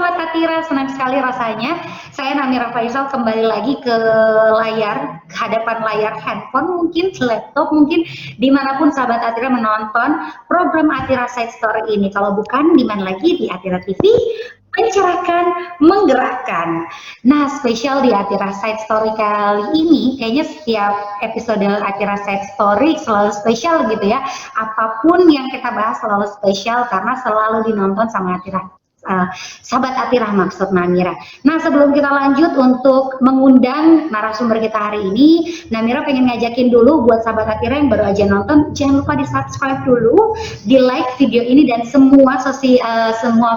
Sobat Atira, senang sekali rasanya saya Namira Faisal kembali lagi ke layar, ke hadapan layar handphone mungkin, laptop mungkin, dimanapun Sobat Atira menonton program Atira Side Story ini. Kalau bukan, di mana lagi di Atira TV, mencerahkan, menggerakkan. Nah, spesial di Atira Side Story kali ini, kayaknya setiap episode Atira Side Story selalu spesial gitu ya. Apapun yang kita bahas selalu spesial karena selalu dinonton sama Atira. Sahabat Atira maksud Namira. Nah, sebelum kita lanjut untuk mengundang narasumber kita hari ini, Namira pengen ngajakin dulu buat sahabat Atira yang baru aja nonton, jangan lupa di subscribe dulu, di like video ini dan semua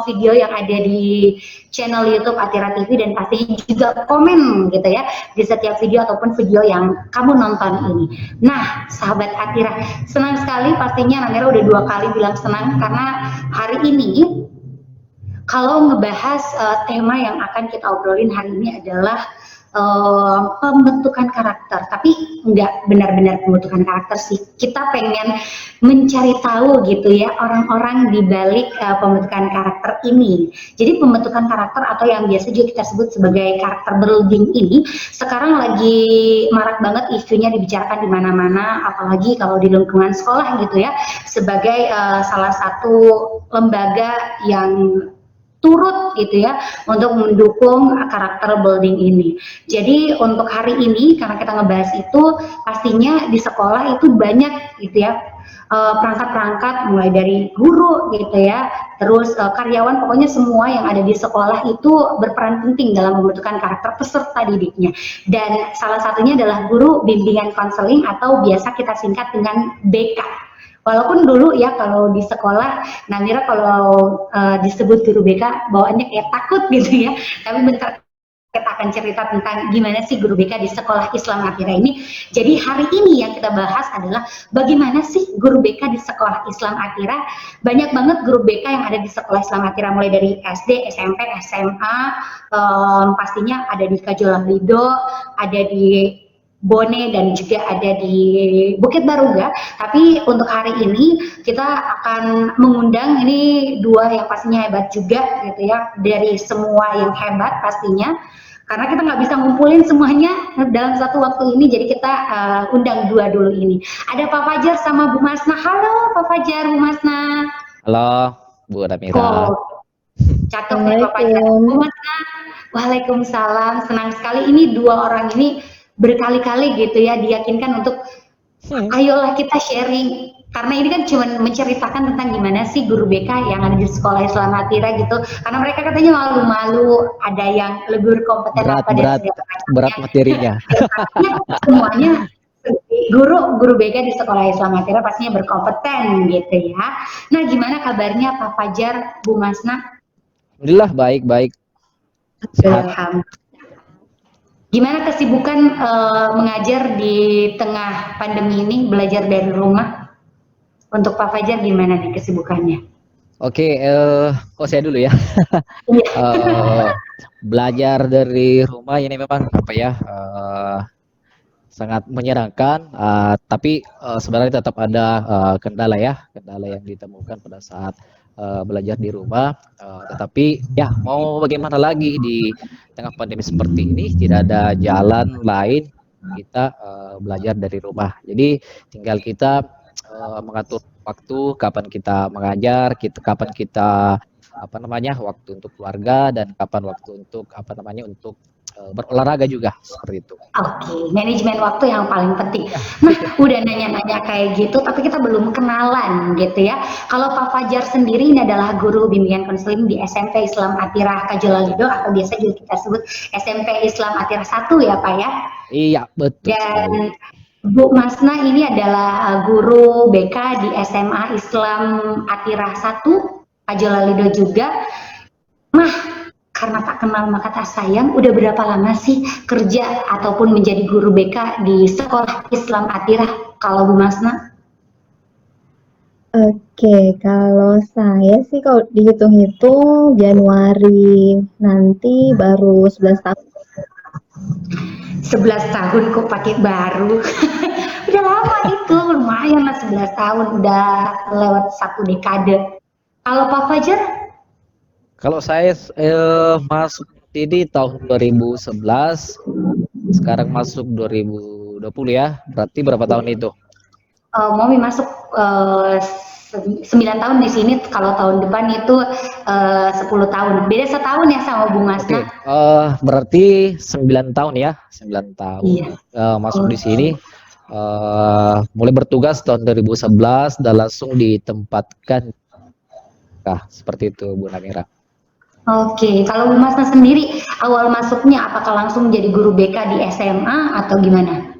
video yang ada di channel YouTube Atira TV, dan pastinya juga komen gitu ya di setiap video ataupun video yang kamu nonton ini. Nah, sahabat Atira, senang sekali pastinya Namira udah 2 kali bilang senang karena hari ini kalau ngebahas tema yang akan kita obrolin hari ini adalah pembentukan karakter, tapi nggak benar-benar pembentukan karakter sih. Kita pengen mencari tahu gitu ya orang-orang di balik pembentukan karakter ini. Jadi pembentukan karakter atau yang biasa juga kita sebut sebagai karakter building ini sekarang lagi marak banget isunya, dibicarakan di mana-mana, apalagi kalau di lingkungan sekolah gitu ya, sebagai salah satu lembaga yang turut gitu ya untuk mendukung karakter building ini. Jadi untuk hari ini karena kita ngebahas itu, pastinya di sekolah itu banyak gitu ya perangkat-perangkat, mulai dari guru gitu ya, terus karyawan, pokoknya semua yang ada di sekolah itu berperan penting dalam membentukkan karakter peserta didiknya. Dan salah satunya adalah guru bimbingan konseling atau biasa kita singkat dengan BK. Walaupun dulu ya kalau di sekolah, Namira kalau disebut guru BK bawaannya kayak takut gitu ya. Tapi bentar kita akan cerita tentang gimana sih guru BK di sekolah Islam Atira ini. Jadi hari ini yang kita bahas adalah bagaimana sih guru BK di sekolah Islam Atira. Banyak banget guru BK yang ada di sekolah Islam Atira, mulai dari SD, SMP, SMA, pastinya ada di Kajolak Lido, ada di Bone, dan juga ada di Bukit Baruga. Tapi untuk hari ini kita akan mengundang ini 2 yang pastinya hebat juga gitu ya, dari semua yang hebat pastinya, karena kita nggak bisa ngumpulin semuanya dalam satu waktu ini, jadi kita undang 2 dulu ini. Ada Pak Fajar sama Bu Masna. Halo Pak Fajar, Bu Masna. Halo Bu Namira. Cakep nih Pak Fajar. Bu Masna. Waalaikumsalam. Senang sekali ini 2 orang ini berkali-kali gitu ya diyakinkan untuk ayolah kita sharing, karena ini kan cuma menceritakan tentang gimana sih guru BK yang ada di sekolah Islam Atira gitu, karena mereka katanya malu-malu, ada yang lebih berkompeten berat materinya. Semuanya guru BK di sekolah Islam Atira pastinya berkompeten gitu ya. Nah, gimana kabarnya Pak Fajar, Bu Masna? Alhamdulillah baik-baik. Alhamdulillah. Gimana kesibukan mengajar di tengah pandemi ini, belajar dari rumah? Untuk Pak Fajar gimana nih kesibukannya? Oke, saya dulu ya. Belajar dari rumah ini memang apa ya, sangat menyenangkan, tapi sebenarnya tetap ada kendala yang ditemukan pada saat belajar di rumah, tetapi ya mau bagaimana lagi di tengah pandemi seperti ini, tidak ada jalan lain kita belajar dari rumah. Jadi tinggal kita mengatur waktu, kapan kita mengajar, kapan kita waktu untuk keluarga, dan kapan waktu untuk untuk berolahraga juga, seperti itu. Oke, manajemen waktu yang paling penting. Nah, udah nanya-nanya kayak gitu, tapi kita belum kenalan gitu ya. Kalau Pak Fajar sendiri ini adalah guru bimbingan konseling di SMP Islam Atira Kajolalido, atau biasa juga kita sebut SMP Islam Atira 1 ya Pak ya? Iya, betul. Dan Bu Masna ini adalah guru BK di SMA Islam Atira 1 Kajolalido juga. Nah, karena tak kenal maka tak sayang, udah berapa lama sih kerja ataupun menjadi guru BK di sekolah Islam Atira, kalau Bu Masna? Oke, kalau saya sih kalau dihitung-hitung Januari nanti baru 11 tahun. 11 tahun kok pakai baru. Udah lama itu, lumayan lah 11 tahun, udah lewat 1 dekade. Kalau Pak Fajar? Kalau saya masuk ini tahun 2011, sekarang masuk 2020 ya. Berarti berapa tahun itu? Momi masuk 9 tahun di sini, kalau tahun depan itu 10 tahun. Beda setahun ya sama Bu Oke, Masna. berarti 9 tahun ya, 9 tahun Iya. masuk di Oke. sini. Mulai bertugas tahun 2011 dan langsung ditempatkan, seperti itu Bu Namira. Oke, kalau Bu Masna sendiri awal masuknya apakah langsung jadi guru BK di SMA atau gimana?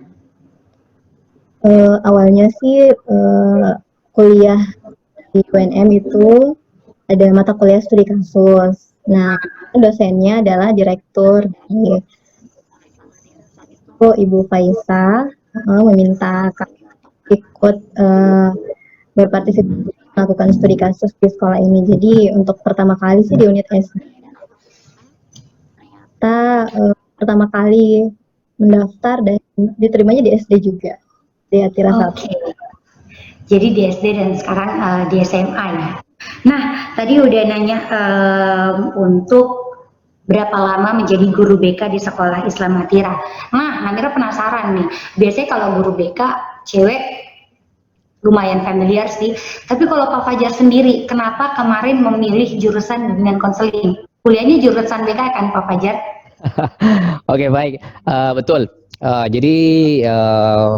Awalnya sih kuliah di UNM itu ada mata kuliah studi kasus. Nah, dosennya adalah direktur di Ibu Faisa, meminta ikut berpartisipasi melakukan studi kasus di sekolah ini. Jadi untuk pertama kali sih di unit SD, kita pertama kali mendaftar dan diterimanya di SD juga, di Atira 1. Oke. Jadi di SD dan sekarang di SMA ya. Nah, tadi udah nanya untuk berapa lama menjadi guru BK di sekolah Islam Atira. Nah, Namira penasaran nih. Biasanya kalau guru BK cewek lumayan familiar sih. Tapi kalau Pak Fajar sendiri, kenapa kemarin memilih jurusan bimbingan konseling? Kuliahnya jurusan BK kan Pak Fajar? Oke, baik. Betul. Jadi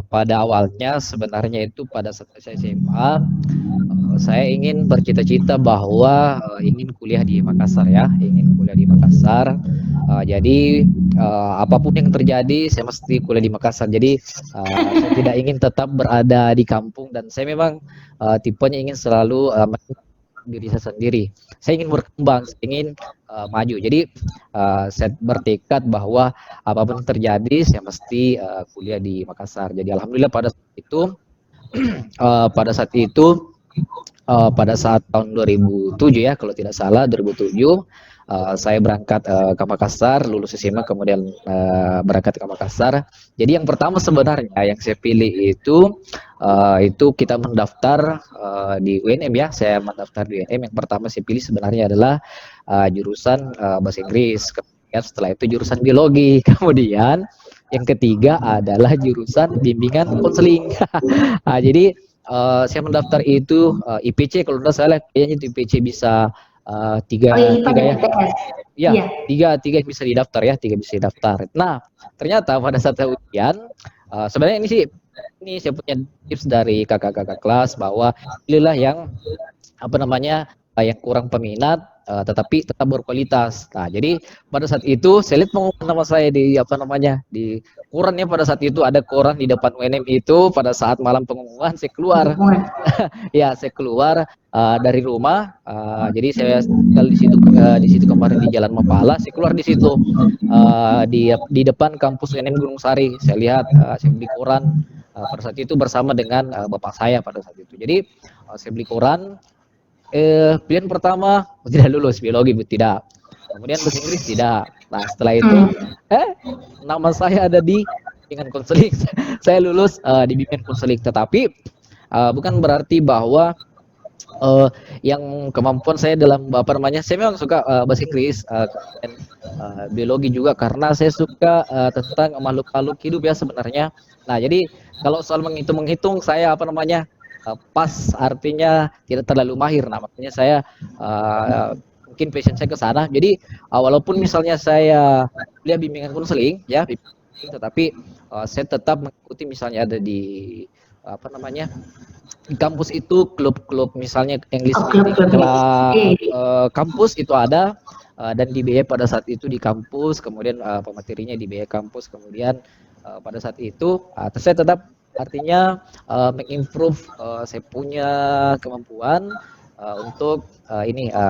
pada awalnya sebenarnya itu pada saat saya SMA, saya ingin bercita-cita bahwa ingin kuliah di Makassar ya, ingin kuliah di Makassar. Jadi apapun yang terjadi, saya mesti kuliah di Makassar. Jadi saya tidak ingin tetap berada di kampung dan saya memang tipenya ingin selalu diri saya sendiri. Saya ingin berkembang, saya ingin maju. Jadi saya bertekad bahwa apapun yang terjadi, saya mesti kuliah di Makassar. Jadi alhamdulillah pada saat itu, pada saat tahun 2007 ya, kalau tidak salah 2007. Saya berangkat ke Makassar, lulus SMA, kemudian berangkat ke Makassar. Jadi yang pertama sebenarnya yang saya pilih itu kita mendaftar di UNM ya. Saya mendaftar di UNM. Yang pertama saya pilih sebenarnya adalah jurusan bahasa Inggris. Kemudian setelah itu jurusan biologi. Kemudian yang ketiga adalah jurusan bimbingan konseling. Jadi saya mendaftar itu IPC, kalau tidak salah kayaknya itu IPC bisa tiga ya. Ya, Iya. tiga bisa didaftar ya, tiga bisa didaftar. Nah, ternyata pada saat saya ujian, sebenarnya ini saya punya tips dari kakak-kakak kelas bahwa pilihlah yang yang kurang peminat tetapi tetap berkualitas. Nah, jadi pada saat itu saya lihat pengumuman nama saya di di koran ya. Pada saat itu ada koran di depan UNM itu. Pada saat malam pengumuman saya keluar. Ya, saya keluar dari rumah. Jadi saya tinggal di situ kemarin di Jalan Mapala. Saya keluar di situ di depan kampus UNM Gunung Sari. Saya lihat, saya beli koran pada saat itu bersama dengan bapak saya pada saat itu. Jadi saya beli koran. Pilihan pertama tidak lulus biologi, tidak. Kemudian bahasa Inggris tidak. Nah, setelah itu nama saya ada di bimbingan konseling. Saya lulus di bimbingan konseling, tetapi bukan berarti bahwa yang kemampuan saya dalam saya memang suka bahasa Inggris dan biologi juga karena saya suka tentang makhluk-makhluk hidup ya sebenarnya. Nah, jadi kalau soal menghitung saya pas, artinya tidak terlalu mahir. Nah, makanya saya mungkin passion saya ke sana. Jadi walaupun misalnya saya kuliah bimbingan konseling ya, tetapi saya tetap mengikuti misalnya ada di di kampus itu klub-klub misalnya English meeting kampus itu ada dan dibiayai pada saat itu di kampus, kemudian pematerinya dibiayai kampus, kemudian pada saat itu saya tetap artinya mengimprove saya punya kemampuan untuk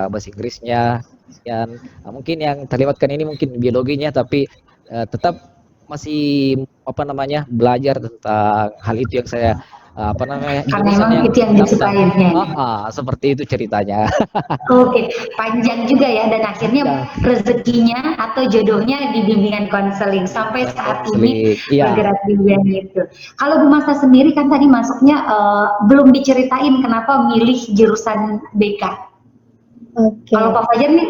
bahasa Inggrisnya, dan mungkin yang terlewatkan ini mungkin biologinya, tapi tetap masih belajar tentang hal itu yang saya karena memang itu yang disukainya. Seperti itu ceritanya. Oke, panjang juga ya, dan akhirnya rezekinya atau jodohnya di bimbingan konseling sampai saat ini bergerak di bidang itu. Kalau Bu Masna sendiri kan tadi masuknya belum diceritain kenapa milih jurusan BK. Oke. Kalau Pak Fajar nih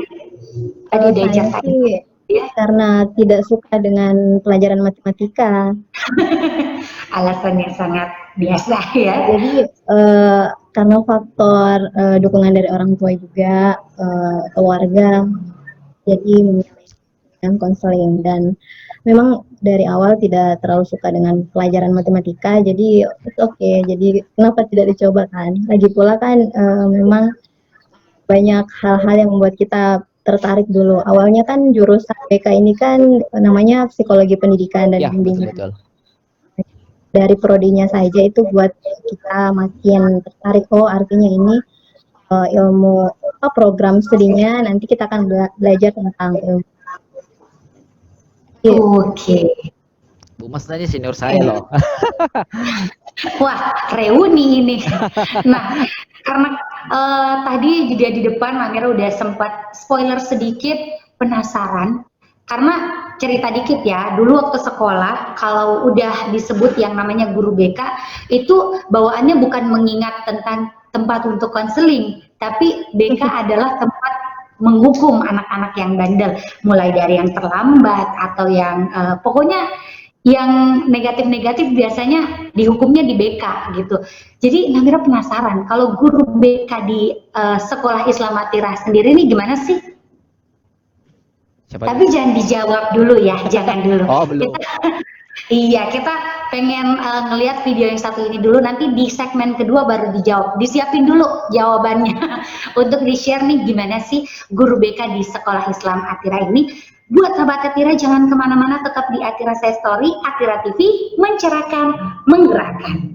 tadi diajar Saya sains sih ya. karena tidak suka dengan pelajaran matematika. Alasannya sangat biasa ya. Jadi karena faktor dukungan dari orang tua juga, keluarga, jadi memilih dengan konseling dan memang dari awal tidak terlalu suka dengan pelajaran matematika, jadi it's okay. Jadi kenapa tidak dicoba kan? Lagi pula kan memang banyak hal-hal yang membuat kita tertarik dulu. Awalnya kan jurusan BK ini kan namanya psikologi pendidikan dan Ya, betul bimbingan. betul. Dari prodinya saja itu buat kita makin tertarik. Oh, artinya ini ilmu program studinya nanti kita akan belajar tentang ilmu. Iya. Oke. Bu Mas tadi senior saya loh. Wah, reuni ini. Nah, karena tadi juga di depan Mamira udah sempat spoiler sedikit, penasaran. Karena cerita dikit ya, dulu waktu sekolah kalau udah disebut yang namanya guru BK itu bawaannya bukan mengingat tentang tempat untuk konseling, tapi BK adalah tempat menghukum anak-anak yang bandel, mulai dari yang terlambat atau yang pokoknya yang negatif-negatif biasanya dihukumnya di BK gitu. Jadi Namira penasaran kalau guru BK di Sekolah Islam Atira sendiri ini gimana sih? Siapa Tapi nih? jangan dijawab dulu ya, jangan dulu. Oh, belum. Iya, kita pengen ngelihat video yang satu ini dulu, nanti di segmen kedua baru dijawab. Disiapin dulu jawabannya untuk di-share nih gimana sih guru BK di Sekolah Islam Atira ini. Buat sahabat Atira jangan kemana-mana, tetap di Atira Saya Story, Atira TV, mencerahkan, menggerakkan.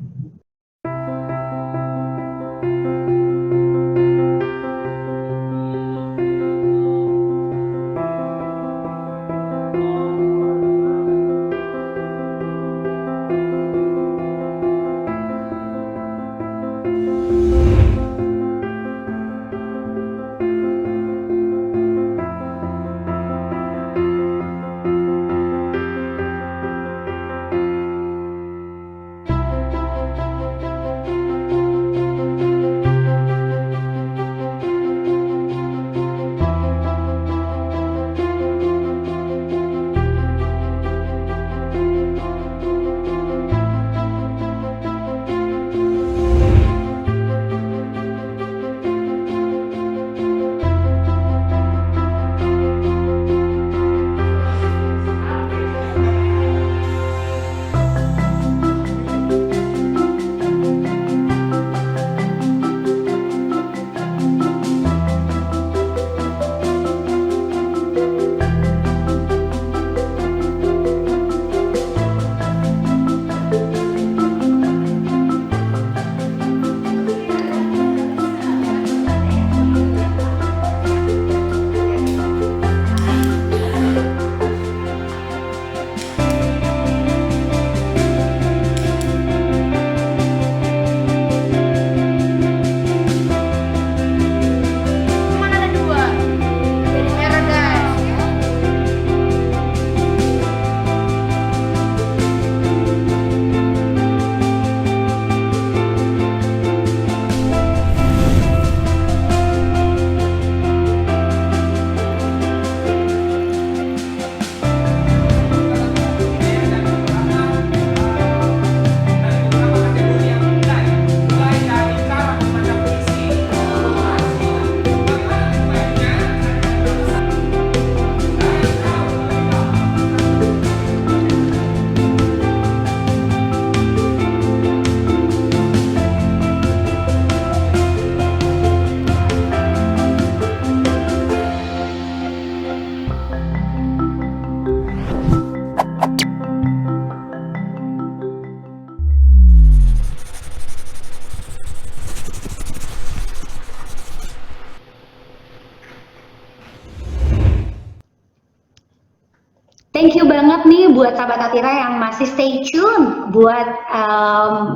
Thank you banget nih buat sahabat Atira yang masih stay tune buat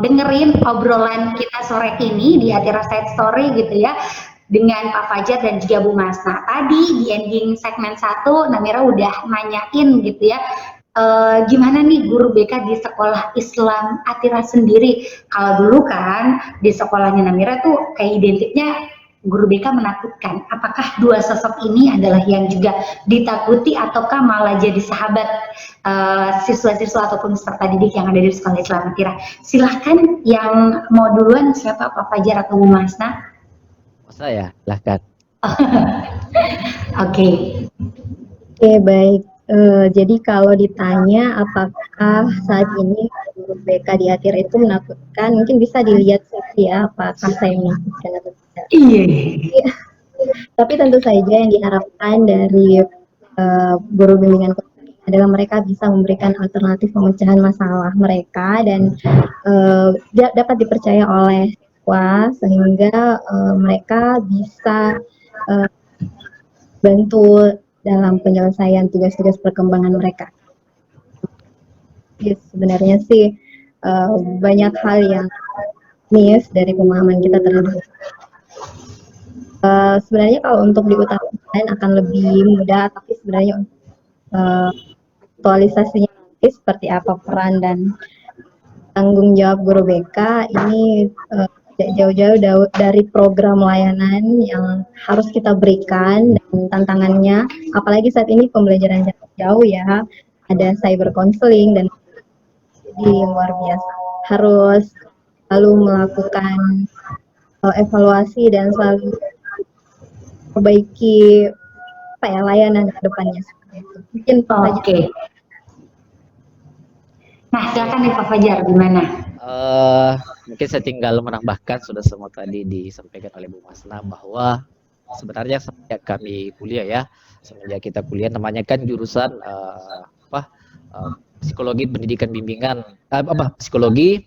dengerin obrolan kita sore ini di Atira Side Story gitu ya dengan Pak Fajar dan juga Bu Mas. Nah tadi di ending segmen 1 Namira udah nanyain gitu ya gimana nih guru BK di Sekolah Islam Atira sendiri. Kalau dulu kan di sekolahnya Namira tuh kayak identiknya guru BK menakutkan? Apakah dua sosok ini adalah yang juga ditakuti ataukah malah jadi sahabat siswa-siswa ataupun peserta didik yang ada di sekolah Islam Atira? Silahkan yang mau duluan, siapa, Pak Fajar atau Bu Masna? Saya, silahkan. Oke. Oke, baik. Jadi kalau ditanya apakah saat ini guru BK di Atira itu menakutkan, mungkin bisa dilihat sih ya apakah saya menakutkan atau tidak. Iya. Tapi tentu saja yang diharapkan dari guru bimbingan konseling adalah mereka bisa memberikan alternatif pemecahan masalah mereka dan dapat dipercaya oleh siswa sehingga mereka bisa bantu dalam penyelesaian tugas-tugas perkembangan mereka. Jadi sebenarnya sih banyak hal yang miss dari pemahaman kita terhadap sebenarnya kalau untuk diutarakan akan lebih mudah, tapi sebenarnya aktualisasinya nanti seperti apa peran dan tanggung jawab guru BK ini jauh-jauh dari program layanan yang harus kita berikan dan tantangannya, apalagi saat ini pembelajaran jarak jauh ya, ada cyber counseling dan jadi luar biasa harus selalu melakukan evaluasi dan selalu perbaiki apa ya layanan ke depannya seperti itu. Mungkin Pak Fajar. Oke. Nah, silakan nih Pak Fajar, gimana? Mungkin saya tinggal menambahkan sudah semua tadi disampaikan oleh Bu Masna bahwa sebenarnya sejak kami kuliah ya, semenjak kita kuliah namanya kan jurusan psikologi pendidikan bimbingan psikologi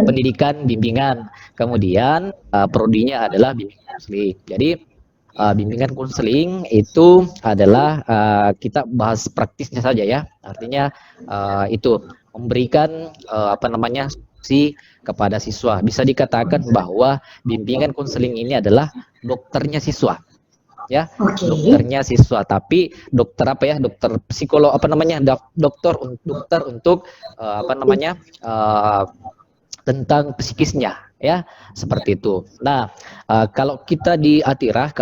pendidikan bimbingan, kemudian prodinya adalah bimbingan konseling. Jadi bimbingan konseling itu adalah kita bahas praktisnya saja ya, artinya itu memberikan solusi kepada siswa. Bisa dikatakan bahwa bimbingan konseling ini adalah dokternya siswa. Ya, dokternya siswa, tapi dokter dokter psikolog dokter untuk tentang psikisnya ya, seperti itu. Nah, kalau kita di Atira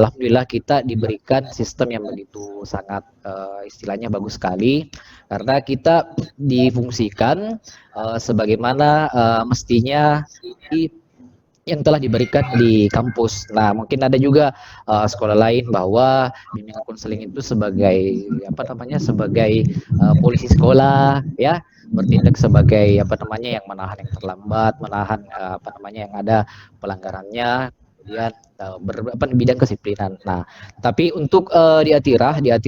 alhamdulillah kita diberikan sistem yang begitu sangat istilahnya bagus sekali, karena kita difungsikan sebagaimana mestinya yang telah diberikan di kampus. Nah, mungkin ada juga sekolah lain bahwa bimbingan konseling itu sebagai sebagai polisi sekolah ya, bertindak sebagai yang menahan yang terlambat, menahan yang ada pelanggarannya, kemudian bidang kedisiplinan. Nah, tapi untuk di Atira ya,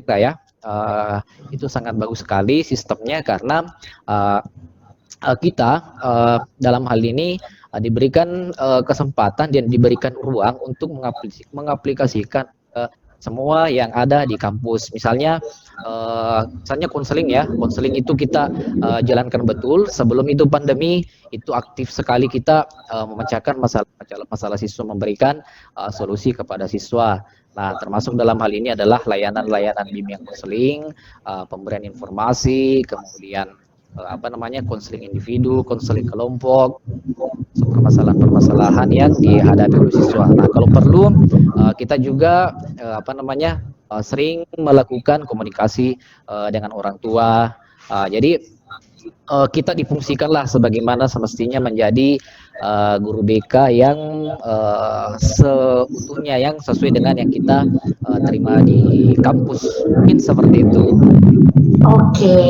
itu sangat bagus sekali sistemnya, karena kita dalam hal ini diberikan kesempatan dan diberikan ruang untuk mengaplikasikan semua yang ada di kampus. Misalnya konseling ya, konseling itu kita jalankan betul. Sebelum itu pandemi itu aktif sekali kita memecahkan masalah siswa, memberikan solusi kepada siswa. Nah, termasuk dalam hal ini adalah layanan-layanan bimbingan konseling, pemberian informasi, kemudian konseling individu, konseling kelompok, permasalahan-permasalahan yang dihadapi oleh siswa. Nah, kalau perlu kita juga sering melakukan komunikasi dengan orang tua. Jadi kita difungsikanlah sebagaimana semestinya menjadi guru BK yang seutuhnya, yang sesuai dengan yang kita terima di kampus. Mungkin seperti itu. Oke,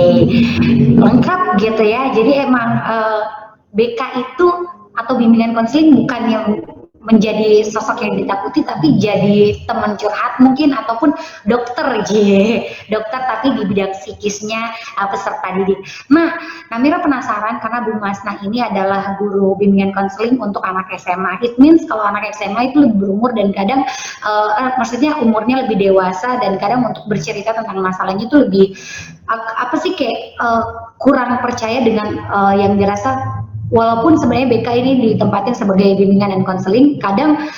lengkap gitu ya. Jadi emang BK itu atau bimbingan konseling bukan yang menjadi sosok yang ditakuti, tapi jadi teman curhat mungkin, ataupun dokter tapi di bidang psikisnya peserta didik. Nah, Namira penasaran karena Bu Masna ini adalah guru bimbingan konseling untuk anak SMA. It means kalau anak SMA itu lebih berumur dan kadang maksudnya umurnya lebih dewasa, dan kadang untuk bercerita tentang masalahnya itu lebih kurang percaya dengan yang dirasa. Walaupun sebenarnya BK ini ditempatin sebagai bimbingan dan konseling, kadang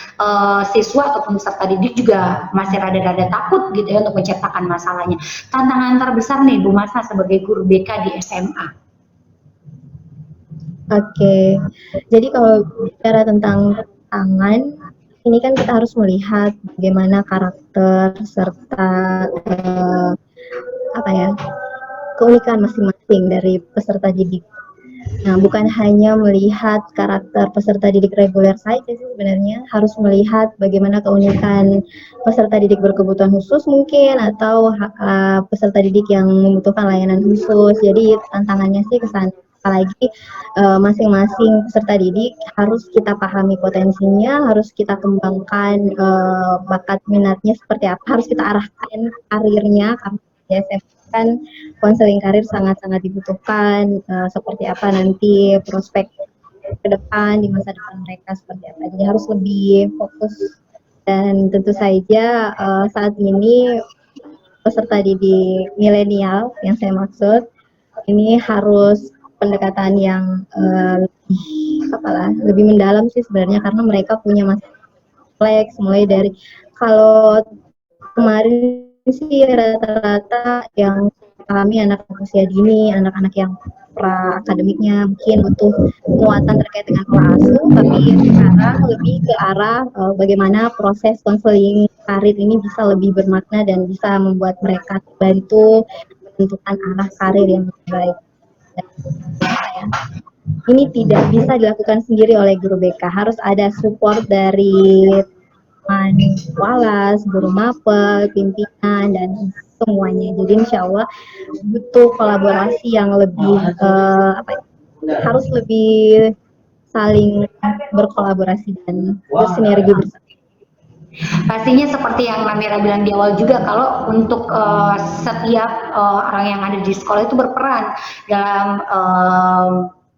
siswa ataupun peserta didik juga masih rada-rada takut gitu ya untuk menceritakan masalahnya. Tantangan terbesar nih Bu Masna sebagai guru BK di SMA. Oke, jadi kalau bicara tentang tantangan ini kan kita harus melihat bagaimana karakter serta apa ya, keunikan masing-masing dari peserta didik. Nah, bukan hanya melihat karakter peserta didik reguler saja sih sebenarnya, harus melihat bagaimana keunikan peserta didik berkebutuhan khusus mungkin, atau peserta didik yang membutuhkan layanan khusus. Jadi tantangannya sih ke sana. Apalagi masing-masing peserta didik harus kita pahami potensinya, harus kita kembangkan bakat minatnya seperti apa, harus kita arahkan karirnya, karena di SMP kan konseling karir sangat-sangat dibutuhkan, seperti apa nanti prospek ke depan, di masa depan mereka seperti apa. Jadi harus lebih fokus, dan tentu saja saat ini peserta didik milenial yang saya maksud ini harus pendekatan yang lebih mendalam sih sebenarnya, karena mereka punya masalah kompleks, mulai dari kalau kemarin sih rata-rata yang kami anak usia dini, anak-anak yang pra akademiknya mungkin butuh penguatan terkait dengan pola asuh, tapi sekarang lebih ke arah bagaimana proses konseling karir ini bisa lebih bermakna dan bisa membuat mereka terbantu menentukan arah karir yang lebih baik. Dan, ya, ini tidak bisa dilakukan sendiri oleh guru BK, harus ada support dari walas, guru mapel, pimpinan, dan semuanya. Jadi insya Allah butuh kolaborasi yang lebih harus lebih saling berkolaborasi dan bersinergi bersama. Pastinya seperti yang Namira bilang di awal juga, kalau untuk setiap orang yang ada di sekolah itu berperan dalam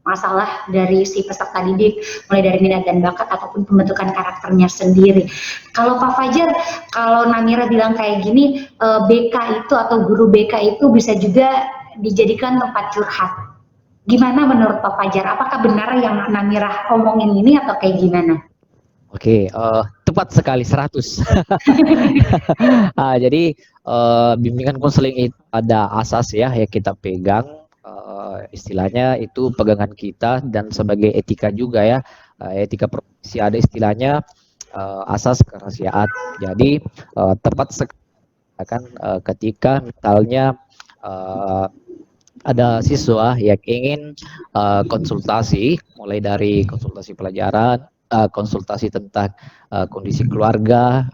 masalah dari si peserta didik, mulai dari minat dan bakat ataupun pembentukan karakternya sendiri. Kalau Pak Fajar, kalau Namira bilang kayak gini, BK itu atau guru BK itu bisa juga dijadikan tempat curhat. Gimana menurut Pak Fajar? Apakah benar yang Namira omongin ini atau kayak gimana? Oke, tepat sekali 100. Jadi bimbingan konseling itu ada asas ya yang kita pegang, istilahnya itu pegangan kita dan sebagai etika juga ya, etika profesi ada istilahnya asas kerahasiaan. Jadi tepat sekali kan ketika misalnya ada siswa yang ingin konsultasi, mulai dari konsultasi pelajaran, konsultasi tentang kondisi keluarga,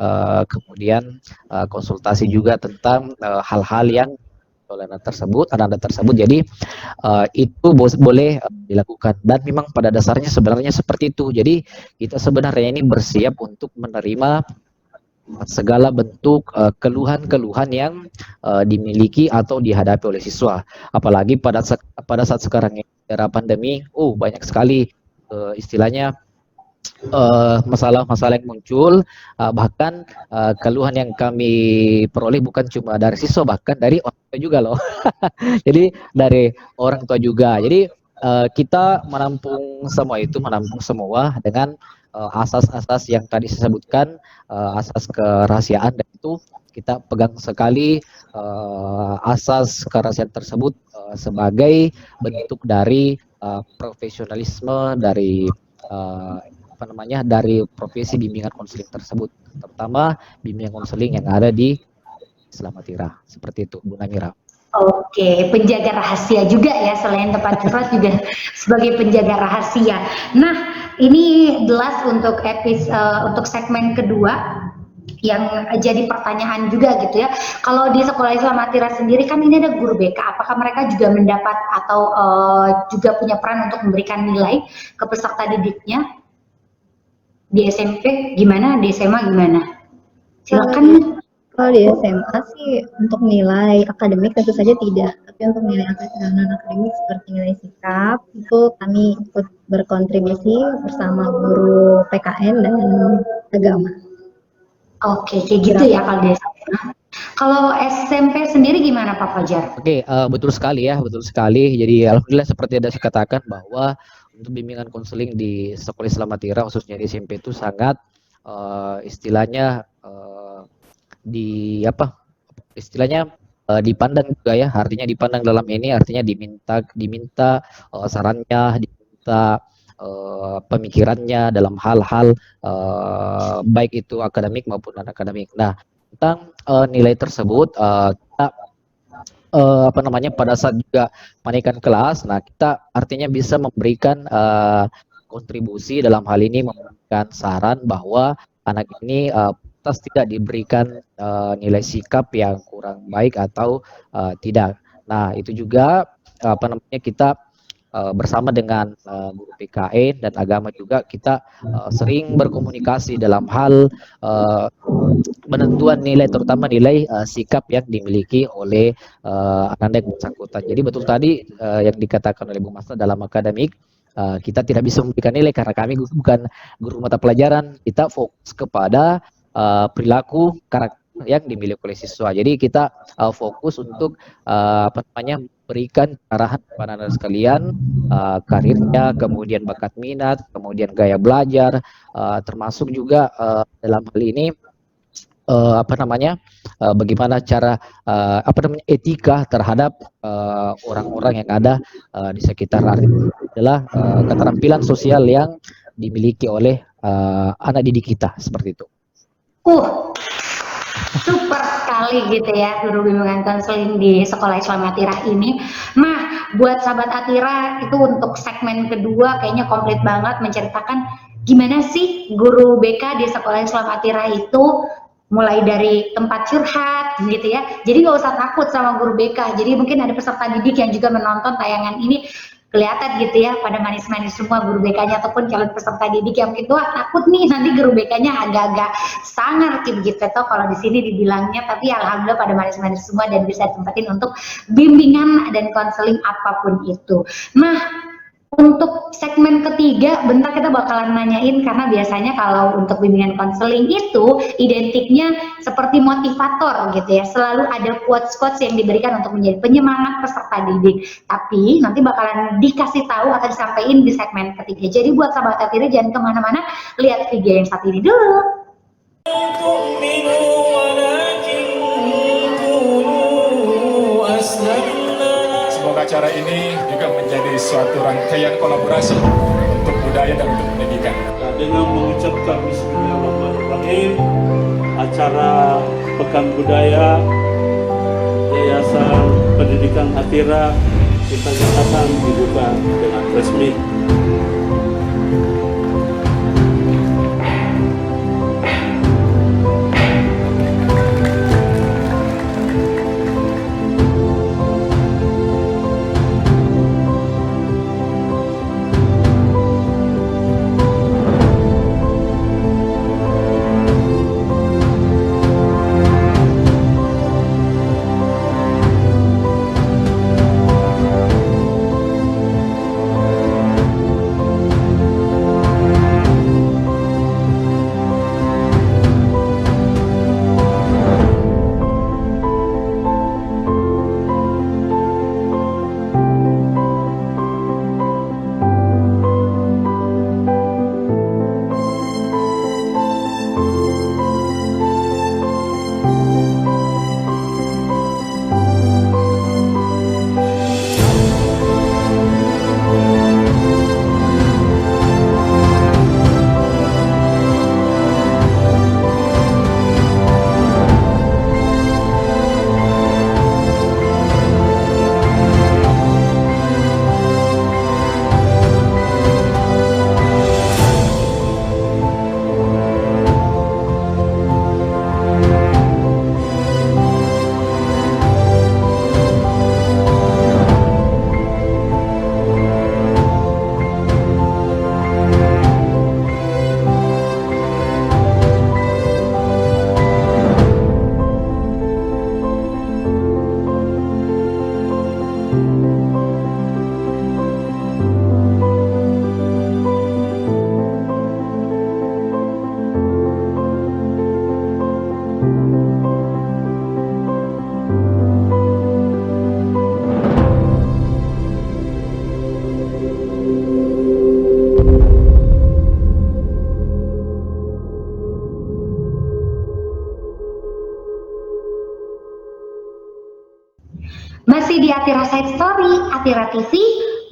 kemudian konsultasi juga tentang hal-hal yang oleh anak-anak tersebut. Jadi itu boleh dilakukan, dan memang pada dasarnya sebenarnya seperti itu. Jadi kita sebenarnya ini bersiap untuk menerima segala bentuk keluhan-keluhan yang dimiliki atau dihadapi oleh siswa. Apalagi pada saat sekarang ini era pandemi, banyak sekali istilahnya masalah-masalah yang muncul, bahkan keluhan yang kami peroleh bukan cuma dari siswa, bahkan dari orang tua juga loh. Jadi dari orang tua juga. Jadi kita menampung semua dengan asas-asas yang tadi saya sebutkan, asas kerahasiaan, dan itu kita pegang sekali asas kerahasiaan tersebut sebagai bentuk dari profesionalisme dari dari profesi bimbingan konseling tersebut, terutama bimbingan konseling yang ada di Islam Atira. Seperti itu, Bu Namira. Oke, penjaga rahasia juga ya, selain tempat curhat juga sebagai penjaga rahasia. Nah, ini jelas untuk untuk segmen kedua yang jadi pertanyaan juga gitu ya. Kalau di Sekolah Islam Atira sendiri kan ini ada guru BK, apakah mereka juga mendapat atau juga punya peran untuk memberikan nilai ke peserta didiknya? Di SMP gimana, di SMA gimana? Silakan. Kalau di SMA sih untuk nilai akademik tentu saja tidak, tapi untuk nilai akademik seperti nilai sikap itu kami ikut berkontribusi bersama guru PKN dan agama. Oke, kayak gitu ya kalau di SMA. Kalau SMP sendiri gimana Pak Fajar? Oke, betul sekali ya, betul sekali. Jadi alhamdulillah seperti yang saya katakan bahwa untuk bimbingan konseling di Sekolah Islam Atira khususnya di SMP itu sangat istilahnya dipandang juga ya, artinya dipandang dalam ini artinya diminta sarannya, diminta pemikirannya dalam hal-hal baik itu akademik maupun non akademik. Nah, tentang nilai tersebut kita apa namanya pada saat juga menaikkan kelas, nah kita artinya bisa memberikan kontribusi dalam hal ini memberikan saran bahwa anak ini pantas tidak diberikan nilai sikap yang kurang baik atau tidak. Nah itu juga apa namanya kita bersama dengan guru PKN dan agama juga kita sering berkomunikasi dalam hal penentuan nilai terutama nilai sikap yang dimiliki oleh anak yang bersangkutan. Jadi betul tadi yang dikatakan oleh Bu Masna dalam akademik kita tidak bisa memberikan nilai karena kami bukan guru mata pelajaran. Kita fokus kepada perilaku karakter yang dimiliki oleh siswa. Jadi kita fokus untuk apa namanya berikan arahan kepada anak sekalian karirnya, kemudian bakat minat, kemudian gaya belajar, termasuk juga dalam hal ini apa namanya bagaimana cara apa namanya etika terhadap orang-orang yang ada di sekitar adalah keterampilan sosial yang dimiliki oleh anak didik kita seperti itu. Super sekali gitu ya guru bimbingan konseling di Sekolah Islam Atira ini. Nah, buat sahabat Atira itu untuk segmen kedua kayaknya komplit banget menceritakan gimana sih guru BK di Sekolah Islam Atira itu mulai dari tempat curhat gitu ya. Jadi nggak usah takut sama guru BK. Jadi mungkin ada peserta didik yang juga menonton tayangan ini kelihatan gitu ya pada manis-manis semua guru BK-nya ataupun calon peserta didik yang mungkin wah takut nih nanti guru BK-nya agak-agak sangar gitu toh kalau di sini dibilangnya, tapi alhamdulillah pada manis-manis semua dan bisa tempatin untuk bimbingan dan konseling apapun itu. Nah, untuk segmen ketiga, bentar kita bakalan nanyain karena biasanya kalau untuk bimbingan konseling itu identiknya seperti motivator gitu ya. Selalu ada quotes-quotes yang diberikan untuk menjadi penyemangat peserta didik. Tapi nanti bakalan dikasih tahu atau disampaikan di segmen ketiga. Jadi buat sahabat Atira jangan kemana-mana, lihat video yang satu ini dulu. Semoga acara ini juga menjadi suatu rangkaian kolaborasi untuk budaya dan untuk pendidikan. Dengan mengucapkan Bismillahirrahmanirrahim, acara Pekan Budaya Yayasan Pendidikan Atira kita nyatakan dibuka dengan resmi. Masih di Atira Side Story, Atira TV,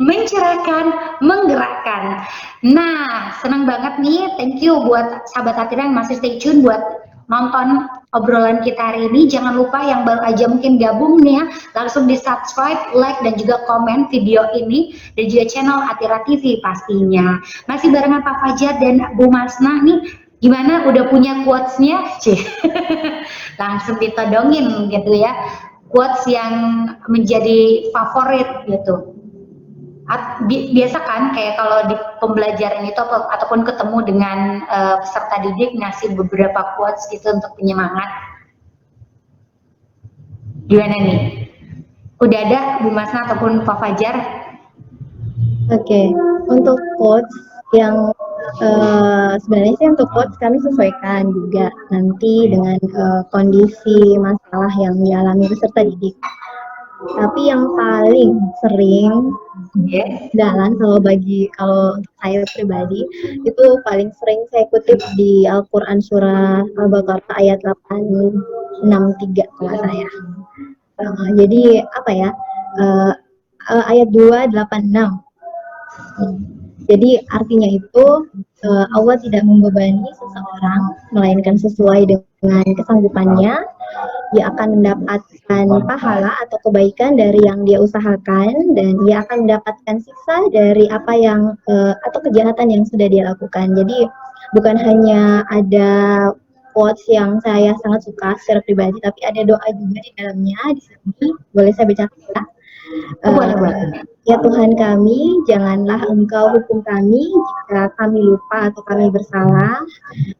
mencerahkan, menggerakkan. Nah, senang banget nih, thank you buat sahabat Atira yang masih stay tune buat nonton obrolan kita hari ini. Jangan lupa yang baru aja mungkin gabung nih ya, langsung di subscribe, like, dan juga komen video ini, dan juga channel Atira TV pastinya. Masih barengan Pak Fajar dan Bu Masnah nih, gimana udah punya quotes-nya? Langsung ditodongin gitu ya, quotes yang menjadi favorit gitu. Biasa kan kayak kalau di pembelajaran itu ataupun ketemu dengan peserta didik ngasih beberapa quotes gitu untuk penyemangat. Gimana nih? Udah ada Bu Masna ataupun Pak Fajar? Oke, untuk quotes yang sebenarnya sih untuk quotes kami sesuaikan juga nanti dengan kondisi masalah yang dialami peserta didik. Tapi yang paling sering jalan kalau saya pribadi itu paling sering saya kutip di Al-Quran surah Al-Baqarah ayat 863 kalau saya. Jadi apa ya, ayat 286. Jadi artinya itu Allah tidak membebani seseorang melainkan sesuai dengan kesanggupannya. Dia akan mendapatkan pahala atau kebaikan dari yang dia usahakan, dan dia akan mendapatkan siksa dari apa yang atau kejahatan yang sudah dia lakukan. Jadi bukan hanya ada quotes yang saya sangat suka secara pribadi, tapi ada doa juga di dalamnya. Di sini boleh saya bacakan? Ya Tuhan kami, janganlah Engkau hukum kami jika kami lupa atau kami bersalah.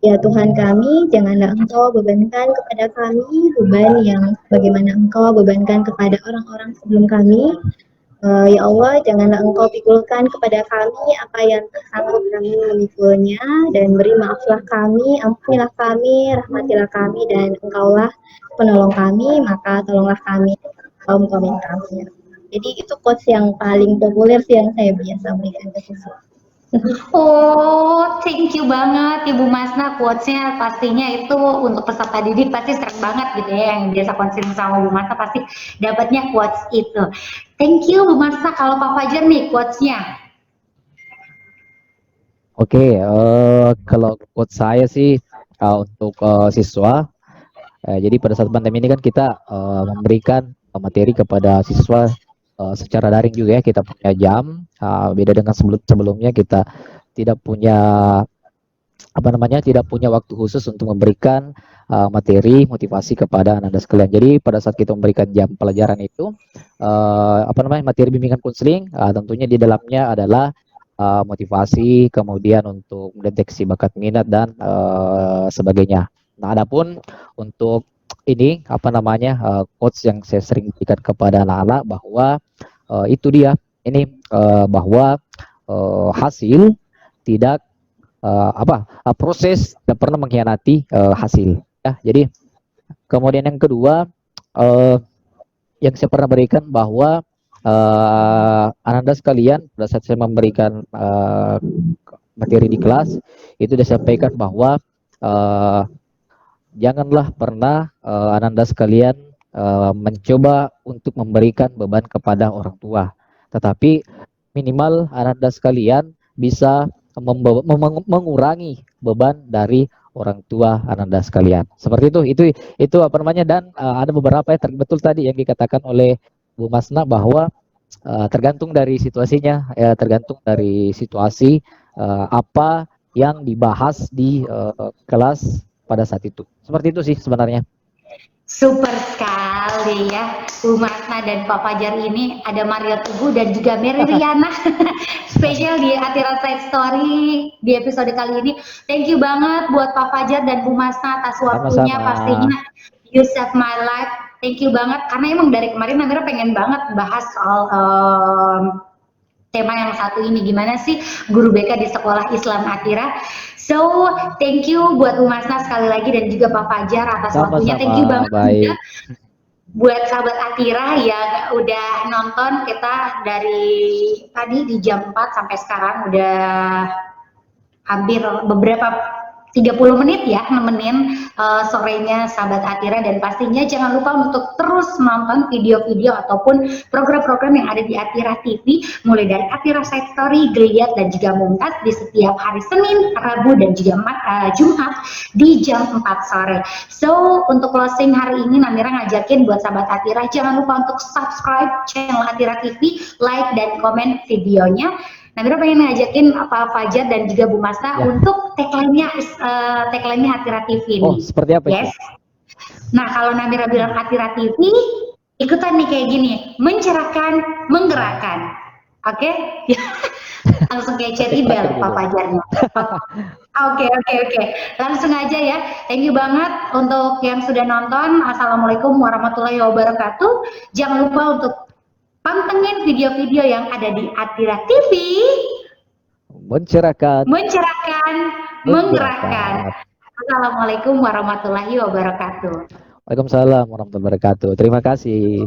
Ya Tuhan kami, janganlah Engkau bebankan kepada kami beban yang bagaimana Engkau bebankan kepada orang-orang sebelum kami. Ya Allah, janganlah Engkau pikulkan kepada kami apa yang tak sanggup kami memikulnya, dan beri maaflah kami, ampunilah kami, rahmatilah kami, dan Engkaulah penolong kami, maka tolonglah kami, kaum kami. Jadi itu quotes yang paling populer sih yang saya biasa berikan ke siswa. Oh, thank you banget Ibu Masna, quotes-nya pastinya itu untuk peserta didik pasti sering banget gitu ya, yang biasa konsen sama Bu Masna pasti dapatnya quotes itu. Thank you Bu Masna. Kalau Pak Fajar nih quotes-nya? Oke, kalau quotes saya sih untuk siswa, jadi pada saat pandemi ini kan kita memberikan materi kepada siswa secara daring juga ya. Kita punya jam, beda dengan sebelumnya kita tidak punya tidak punya waktu khusus untuk memberikan materi motivasi kepada anak-anak sekalian. Jadi pada saat kita memberikan jam pelajaran itu materi bimbingan konseling, tentunya di dalamnya adalah motivasi, kemudian untuk mendeteksi bakat minat dan sebagainya. Nah, adapun untuk ini quotes yang saya sering berikan kepada anak-anak bahwa itu dia ini bahwa hasil tidak proses tidak pernah mengkhianati hasil ya. Jadi kemudian yang kedua yang saya pernah berikan bahwa anak-anak sekalian pada saat saya memberikan materi di kelas itu disampaikan bahwa janganlah pernah Ananda sekalian mencoba untuk memberikan beban kepada orang tua, tetapi minimal Ananda sekalian bisa mengurangi beban dari orang tua Ananda sekalian. Seperti itu dan ada beberapa yang betul tadi yang dikatakan oleh Bu Masna bahwa tergantung dari situasinya, tergantung dari situasi apa yang dibahas di kelas pada saat itu. Seperti itu sih sebenarnya. Super sekali ya Bu Masna dan Pak Fajar ini. Ada Maria Tugu dan juga Mary Riana spesial di Atira Side Story di episode kali ini. Thank you banget buat Pak Fajar dan Bu Masna atas waktunya. Sama-sama. Pastinya you save my life. Thank you banget karena emang dari kemarin Amira pengen banget bahas soal tema yang satu ini, gimana sih guru BK di sekolah Islam Atira. So, thank you buat Bu Masna sekali lagi dan juga Pak Fajar atas waktunya. Thank you banget juga buat sahabat Atira yang udah nonton kita dari tadi di jam 4 sampai sekarang udah hampir beberapa 30 menit ya nemenin sorenya sahabat Atira, dan pastinya jangan lupa untuk terus nonton video-video ataupun program-program yang ada di Atira TV mulai dari Atira Side Story, Geliat dan juga Mumtaz di setiap hari Senin, Rabu dan juga Jumat di jam 4 sore. So untuk closing hari ini Namira ngajakin buat sahabat Atira jangan lupa untuk subscribe channel Atira TV, like dan komen videonya. Namira pengen ngajakin Pak Fajar dan juga Bu Masa untuk tagline-nya Atira TV ini. Oh, seperti apa yes. Nah, kalau Namira bilang Atira TV, ikutan nih kayak gini, mencerahkan, menggerakkan. Oke? Langsung kayak chat email Pak Fajarnya. Oke. Langsung aja ya. Thank you banget untuk yang sudah nonton. Assalamualaikum warahmatullahi wabarakatuh. Jangan lupa untuk pantengin video-video yang ada di Atira TV. Mencerahkan, menggerakkan. Assalamualaikum warahmatullahi wabarakatuh. Waalaikumsalam warahmatullahi wabarakatuh. Terima kasih.